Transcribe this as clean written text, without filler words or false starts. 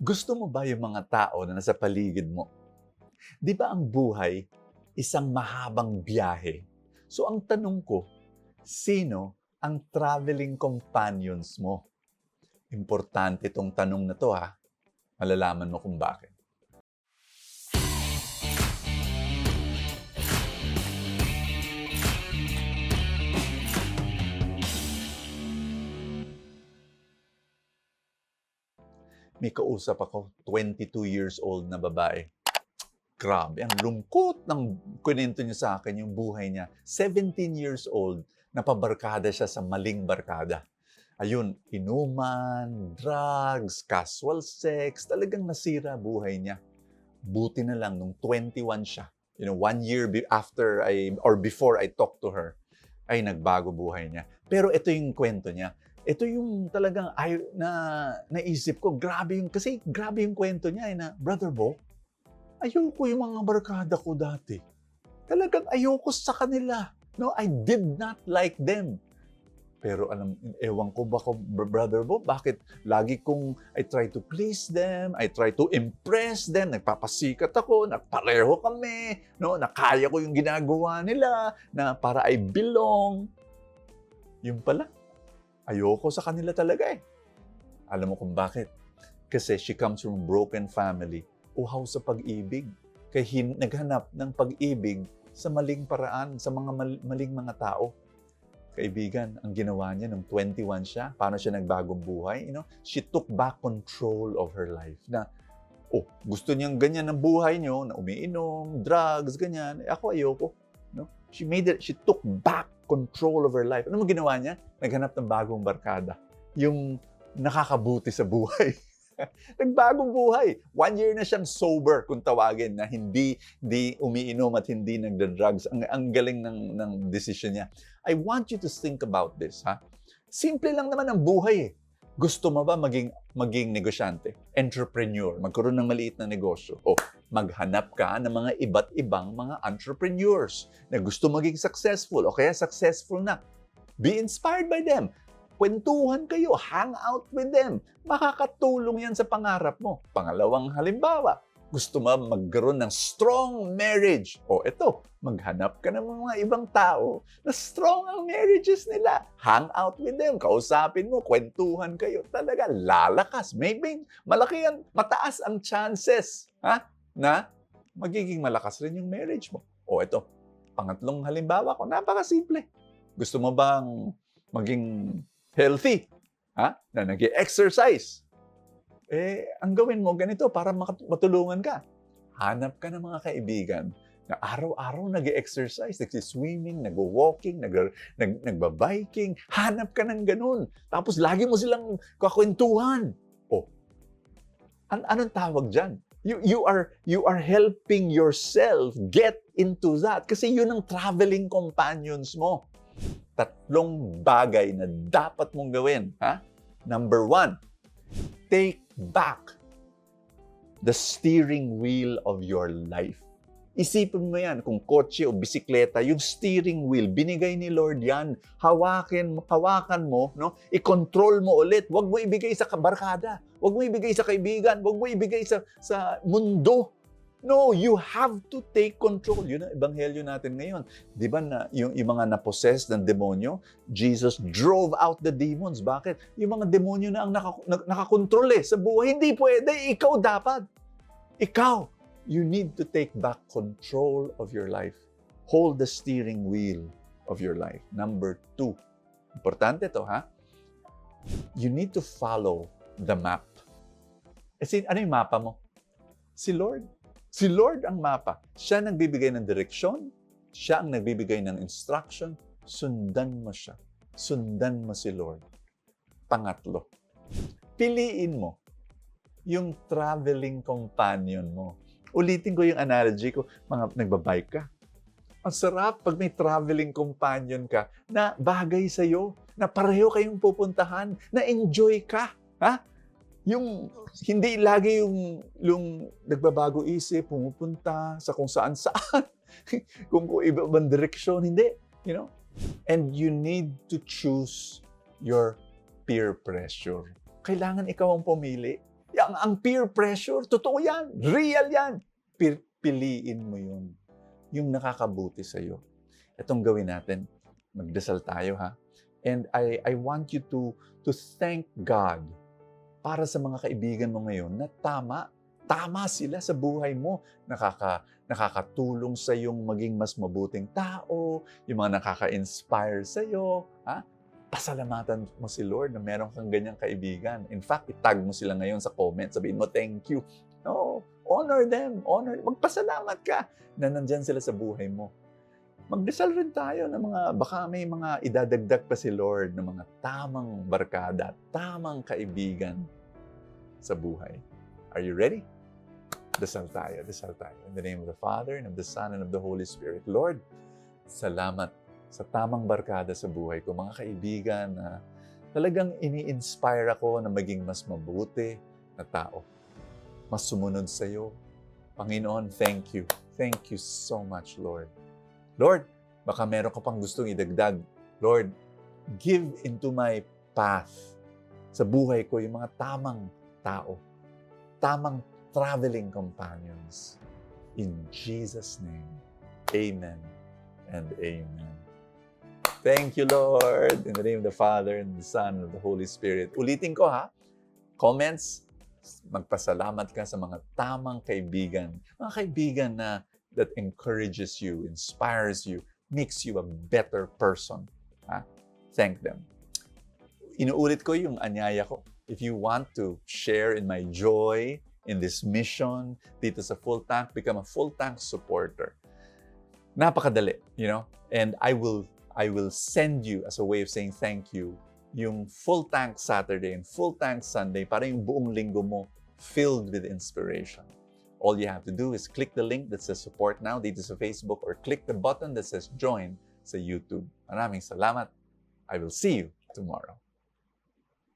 Gusto mo ba yung mga tao na nasa paligid mo? Di ba ang buhay, isang mahabang biyahe? So ang tanong ko, sino ang traveling companions mo? Importante itong tanong na to ha. Malalaman mo kung bakit. May kausap ako, 22 years old na babae. Grabe, ang lungkot ng kwento niya sa akin, yung buhay niya. 17 years old, napabarkada siya sa maling barkada. Ayun, inuman, drugs, casual sex, talagang nasira buhay niya. Buti na lang nung 21 siya. 1 year before I talked to her, ay nagbago buhay niya. Pero ito yung kwento niya. Ito yung talagang naisip ko, grabe yung kwento niya na, Brother Bo, ayoko yung mga barkada ko dati. Talagang ayoko sa kanila. No, I did not like them. Pero ewan ko ba Brother Bo, bakit lagi kong I try to please them, I try to impress them, nagpapasikat ako, pareho kami, no, nakaya ko yung ginagawa nila, na para I belong. Yung pala, ayoko sa kanila talaga eh. Alam mo kung bakit? Kasi she comes from a broken family, uhaw sa pag-ibig. Kaya naghanap ng pag-ibig sa maling paraan, sa mga maling mga tao. Kaibigan, ang ginawa niya nung 21 siya, paano siya nagbagong buhay? She took back control of her life. Na, gusto niyang ganyan ang buhay niyo, na umiinom, drugs, ganyan. Ako ayoko. No? She took back control of her life. Ano mo ginawa niya? Naghanap ng bagong barkada. Yung nakakabuti sa buhay. Nagbagong buhay. 1 year na siyang sober, kung tawagin, na hindi umiinom at hindi nagda-drugs. Ang galing ng decision niya. I want you to think about this, ha? Simple lang naman ang buhay, eh. Gusto mo ba maging negosyante, entrepreneur, magkaroon ng maliit na negosyo? Maghanap ka ng mga iba't ibang mga entrepreneurs na gusto maging successful o kaya successful na. Be inspired by them. Kwentuhan kayo, hang out with them. Makakatulong yan sa pangarap mo. Pangalawang halimbawa, gusto mo magkaroon ng strong marriage. Eto, maghanap ka ng mga ibang tao na strong ang marriages nila. Hang out with them, kausapin mo, kwentuhan kayo. Talaga, lalakas. Maybe mataas ang chances na magiging malakas rin yung marriage mo. Eto, pangatlong halimbawa ko, napakasimple. Gusto mo bang maging healthy? Na nag-exercise? Ang gawin mo ganito para matulungan ka. Hanap ka ng mga kaibigan na araw-araw nag-exercise, nag-swimming, nag-walking, nag-biking. Hanap ka ng ganun. Tapos lagi mo silang kakwentuhan. Anong tawag dyan? You are helping yourself get into that. Kasi yun ang traveling companions mo. 3 bagay na dapat mong gawin. Number 1, take back the steering wheel of your life. Isipin mo yan, kung kotse o bisikleta, yung steering wheel, binigay ni Lord yan. Hawakan mo, no? I-control mo ulit. Huwag mo ibigay sa barkada. Huwag mo ibigay sa kaibigan. Huwag mo ibigay sa mundo. No, you have to take control. Yun ang ebanghelyo natin ngayon. Di ba na yung mga napossessed ng demonyo, Jesus drove out the demons. Bakit? Yung mga demonyo na ang nakakontrol sa buhay. Hindi pwede. Ikaw dapat. Ikaw. You need to take back control of your life. Hold the steering wheel of your life. Number 2. Importante to, ha? You need to follow the map. Ano yung mapa mo? Si Lord. Si Lord ang mapa. Siya ang nagbibigay ng direksyon. Siya ang nagbibigay ng instruction. Sundan mo siya. Sundan mo si Lord. Pangatlo, piliin mo yung traveling companion mo. Ulitin ko yung analogy ko. Nagbabike ka. Ang sarap pag may traveling companion ka na bagay sa'yo, na pareho kayong pupuntahan, na enjoy ka. Yung hindi lagi yung nagbabago isip, pumupunta sa kung saan-saan, kung ibang direksyon, hindi. And you need to choose your peer pressure. Kailangan ikaw ang pumili. Ang peer pressure, totoo yan, real yan. Piliin mo yun, yung nakakabuti sa'yo. Itong gawin natin, magdasal tayo ha. And I want you to thank God para sa mga kaibigan mo ngayon na tama sila sa buhay mo. Nakakatulong sa yung maging mas mabuting tao, yung mga nakaka-inspire sa iyo, ha? Pasalamatan mo si Lord na meron kang ganyang kaibigan. In fact, itag mo sila ngayon sa comment, sabihin mo thank you. No, honor them, magpasalamat ka na nandyan sila sa buhay mo. Magdasal rin tayo ng baka may mga idadagdag pa si Lord ng mga tamang barkada, tamang kaibigan sa buhay. Are you ready? Dasal tayo. In the name of the Father, and of the Son, and of the Holy Spirit. Lord, salamat sa tamang barkada sa buhay ko. Mga kaibigan na talagang ini-inspire ako na maging mas mabuti na tao. Mas sumunod sa iyo. Panginoon, thank you. Thank you so much, Lord. Lord, baka meron ka pang gustong idagdag. Lord, give into my path sa buhay ko yung mga tamang tao, tamang traveling companions. In Jesus' name, amen and amen. Thank you, Lord. In the name of the Father, and the Son, and the Holy Spirit. Ulitin ko ha, comments, magpasalamat ka sa mga tamang kaibigan. Mga kaibigan that encourages you, inspires you, makes you a better person. Ha? Thank them. Inuulit ko yung anyaya ko. If you want to share in my joy, in this mission, dito sa Full Tank, become a Full Tank supporter. Napakadali, and I will send you as a way of saying thank you, yung Full Tank Saturday and Full Tank Sunday para yung buong linggo mo filled with inspiration. All you have to do is click the link that says support now dito sa Facebook or click the button that says join sa YouTube. Maraming salamat. I will see you tomorrow.